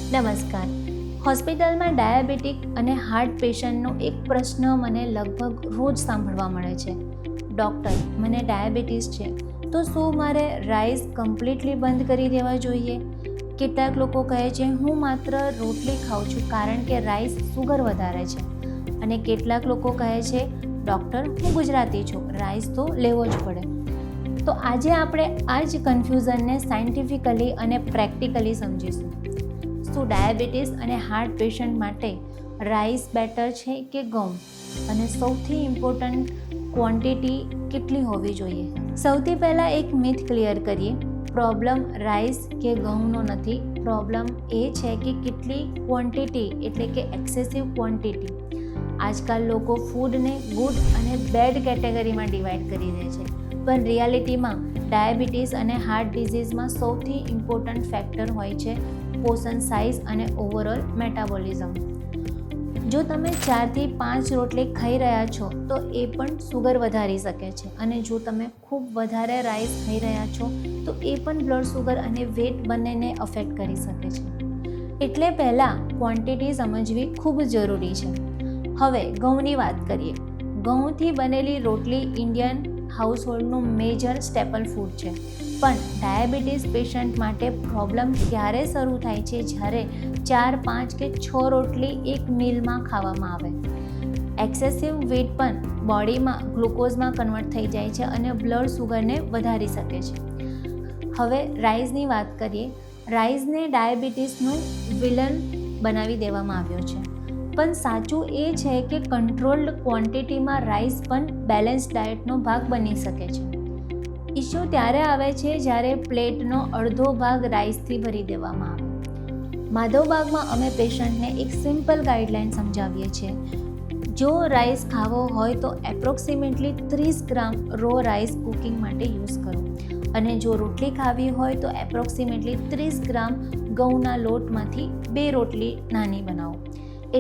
નમસ્કાર. હોસ્પિટલમાં ડાયાબિટીક અને હાર્ટ પેશન્ટનો એક પ્રશ્ન મને લગભગ રોજ સાંભળવા મળે છે. ડૉક્ટર, મને ડાયાબિટીસ છે, તો શું મારે રાઈસ કમ્પ્લીટલી બંધ કરી દેવા જોઈએ? કેટલાક લોકો કહે છે હું માત્ર રોટલી ખાઉં છું કારણ કે રાઈસ સુગર વધારે છે. અને કેટલાક લોકો કહે છે ડૉક્ટર, હું ગુજરાતી છું, રાઈસ તો લેવો જ પડે. તો આજે આપણે આ જ કન્ફ્યુઝનને સાયન્ટિફિકલી અને પ્રેક્ટિકલી સમજીશું. શું ડાયાબિટીસ અને હાર્ટ પેશન્ટ માટે રાઈસ બેટર છે કે ઘઉં? અને સૌથી ઇમ્પોર્ટન્ટ ક્વોન્ટિટી કેટલી હોવી જોઈએ? સૌથી પહેલાં એક મિથ ક્લિયર કરીએ. પ્રોબ્લેમ રાઈસ કે ઘઉંનો નથી. પ્રોબ્લેમ એ છે કે કેટલી ક્વોન્ટિટી, એટલે કે એક્સેસિવ ક્વોન્ટિટી. આજકાલ લોકો ફૂડને ગુડ અને બેડ કેટેગરીમાં ડિવાઈડ કરી દે છે, પણ રિયાલિટીમાં ડાયાબિટીસ અને હાર્ટ ડિઝીઝમાં સૌથી ઇમ્પોર્ટન્ટ ફેક્ટર હોય છે પોર્શન સાઇઝ અને ઓવરઓલ મેટાબોલિઝમ. જો તમે 4 થી 5 રોટલી ખાઈ રહ્યા છો તો એ પણ સુગર વધારી શકે છે, અને જો તમે ખૂબ વધારે રાઈસ ખાઈ રહ્યા છો તો એ પણ બ્લડ સુગર અને વેટ બંનેને અફેક્ટ કરી શકે છે. એટલે પહેલાં ક્વોન્ટિટી સમજવી ખૂબ જરૂરી છે. હવે ઘઉંની વાત કરીએ. ઘઉંથી બનેલી રોટલી ઇન્ડિયન હાઉસહોલ્ડનું મેજર સ્ટેપલ ફૂડ છે. પણ ડાયાબિટીસ પેશન્ટ માટે પ્રોબ્લેમ ત્યારે શરૂ થાય છે જ્યારે 4, 5 કે 6 રોટલી એક મીલમાં ખાવામાં આવે. એક્સેસિવ વેટ પણ બોડીમાં ગ્લુકોઝમાં કન્વર્ટ થઈ જાય છે અને બ્લડ સુગરને વધારી શકે છે. હવે રાઈસની વાત કરીએ. રાઈસને ડાયાબિટીસનું વિલન બનાવી દેવામાં આવ્યો છે, પણ સાચું એ છે કે કંટ્રોલ્ડ ક્વોન્ટિટીમાં રાઈસ પણ બેલેન્સ ડાયટનો ભાગ બની શકે છે. ઇશ્યુ ત્યારે આવે છે જ્યારે પ્લેટનો અડધો ભાગ રાઈસથી ભરી દેવામાં આવે. માધવબાગમાં અમે પેશન્ટને એક સિમ્પલ ગાઈડલાઇન સમજાવીએ છીએ. જો રાઈસ ખાવો હોય તો એપ્રોક્સિમેટલી 30 ગ્રામ રો રાઈસ કુકિંગ માટે યુઝ કરો, અને જો રોટલી ખાવી હોય તો એપ્રોક્સિમેટલી 30 ગ્રામ ઘઉંના લોટમાંથી 2 રોટલી નાની બનાવો.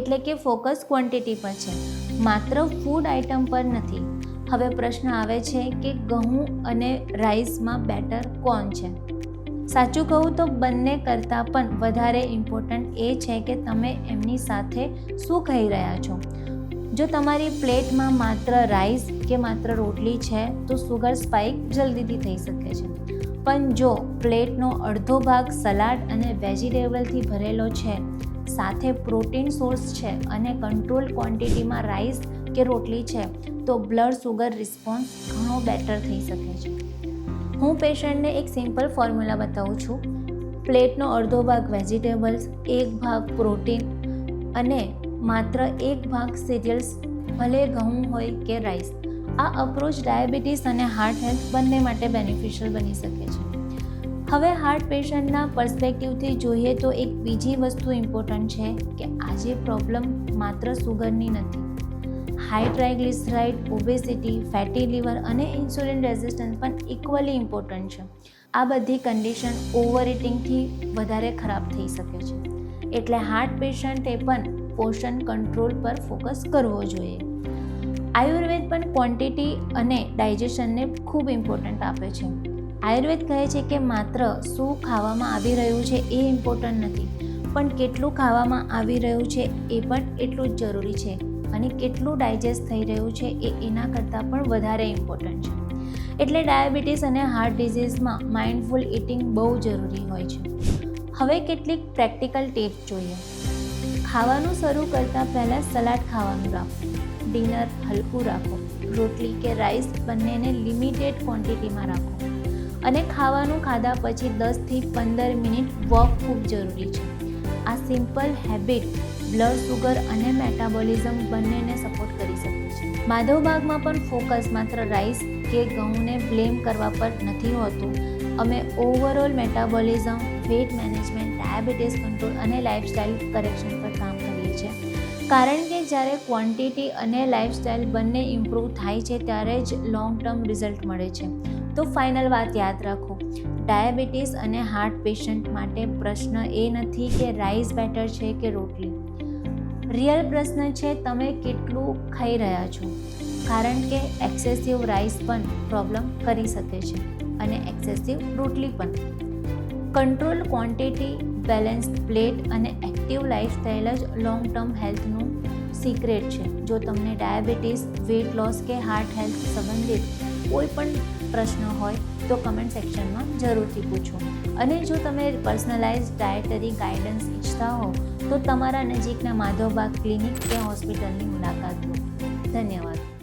એટલે કે ફોકસ ક્વોન્ટિટી પર છે, માત્ર ફૂડ આઇટમ પર નથી. હવે પ્રશ્ન આવે છે કે ઘઉં અને રાઈસમાં બેટર કોણ છે? સાચું કહું તો બંને કરતાં પણ વધારે ઇમ્પોર્ટન્ટ એ છે કે તમે એમની સાથે શું ખાઈ રહ્યા છો. જો તમારી પ્લેટમાં માત્ર રાઈસ કે માત્ર રોટલી છે તો સુગર સ્પાઇક જલ્દીથી થઈ શકે છે. પણ જો પ્લેટનો અડધો ભાગ સલાડ અને વેજીટેબલથી ભરેલો છે, સાથે પ્રોટીન સોર્સ છે અને કંટ્રોલ ક્વોન્ટિટીમાં રાઈસ કે રોટલી છે, તો બ્લડ સુગર રિસ્પોન્સ ઘણો બેટર થઈ શકે છે. હું પેશન્ટને એક સિમ્પલ ફોર્મ્યુલા બતાવું છું. પ્લેટનો અડધો ભાગ વેજીટેબલ્સ, 1 ભાગ પ્રોટીન અને માત્ર 1 ભાગ સિરિયલ્સ, ભલે ઘઉં હોય કે રાઈસ. આ અપ્રોચ ડાયાબિટીસ અને હાર્ટ હેલ્થ બંને માટે બેનિફિશિયલ બની શકે છે. હવે હાર્ટ પેશન્ટના પર્સપેક્ટિવથી જોઈએ તો એક બીજી વસ્તુ ઇમ્પોર્ટન્ટ છે કે આજે પ્રોબ્લેમ માત્ર સુગરની નથી. High triglyceride, obesity, fatty liver અને ઇન્સ્યુલિન રેઝિસ્ટન્સ પણ ઇક્વલી ઇમ્પોર્ટન્ટ છે. આ બધી કન્ડિશન ઓવર ઇટિંગથી વધારે ખરાબ થઈ શકે છે. એટલે હાર્ટ પેશન્ટે પણ પોર્શન કંટ્રોલ પર ફોકસ કરવો જોઈએ. આયુર્વેદ પણ ક્વોન્ટિટી અને ડાયજેશનને ખૂબ ઇમ્પોર્ટન્ટ આપે છે. આયુર્વેદ કહે છે કે માત્ર શું ખાવામાં આવી રહ્યું છે એ ઇમ્પોર્ટન્ટ નથી, પણ કેટલું ખાવામાં આવી રહ્યું છે એ પણ એટલું જ જરૂરી છે, અને કેટલું ડાયજેસ્ટ થઈ રહ્યું છે એ એના કરતાં પણ વધારે ઇમ્પોર્ટન્ટ છે. એટલે ડાયાબિટીસ અને હાર્ટ ડિઝીઝમાં માઇન્ડફુલ ઇટિંગ બહુ જરૂરી હોય છે. હવે કેટલીક પ્રેક્ટિકલ ટિપ્સ જોઈએ. ખાવાનું શરૂ કરતાં પહેલાં સલાડ ખાવાનું રાખો. ડિનર હલકું રાખો. રોટલી કે રાઈસ બંનેને લિમિટેડ ક્વોન્ટિટીમાં રાખો. અને ખાવાનું ખાધા પછી 10 થી 15 મિનિટ વોક ખૂબ જરૂરી છે. આ સિમ્પલ હેબિટ બ્લડ સુગર અને મેટાબોલિઝમ બંનેને સપોર્ટ કરી શકે છે. માધવબાગમાં પણ ફોકસ માત્ર રાઈસ કે ઘઉંને બ્લેમ કરવા પર નથી હોતું. અમે overall metabolism, weight management, diabetes control અને લાઇફસ્ટાઇલ કરેક્શન પર કામ કરીએ છીએ. કારણ કે જ્યારે ક્વોન્ટિટી અને લાઇફસ્ટાઇલ બંને ઇમ્પ્રૂવ થાય છે ત્યારે જ લોંગ ટર્મ રિઝલ્ટ મળે છે. તો ફાઇનલ વાત યાદ રાખો, ડાયાબિટીસ અને હાર્ટ પેશન્ટ માટે પ્રશ્ન એ નથી કે રાઈસ બેટર છે કે રોટલી. રિયલ પ્રશ્ન છે તમે કેટલું ખાઈ રહ્યા છો. કારણ કે એક્સેસિવ રાઈસ પણ પ્રોબ્લેમ કરી શકે છે અને એક્સેસિવ રોટલી પણ. કંટ્રોલ ક્વોન્ટિટી, બેલેન્સ પ્લેટ અને એક્ટિવ લાઇફસ્ટાઇલ જ લોંગ ટર્મ હેલ્થનું સિક્રેટ છે. જો તમને ડાયાબિટીસ, વેટ લોસ કે હાર્ટ હેલ્થ સંબંધિત કોઈ પણ પ્રશ્ન હોય તો કમેન્ટ સેક્શનમાં જરૂરથી પૂછો. અને જો તમે પર્સનલાઇઝ ડાયટરી ગાઈડન્સ ઈચ્છતા હો તો તમારા નજીકના માધવબાગ ક્લિનિક કે હોસ્પિટલની મુલાકાત લો. ધન્યવાદ.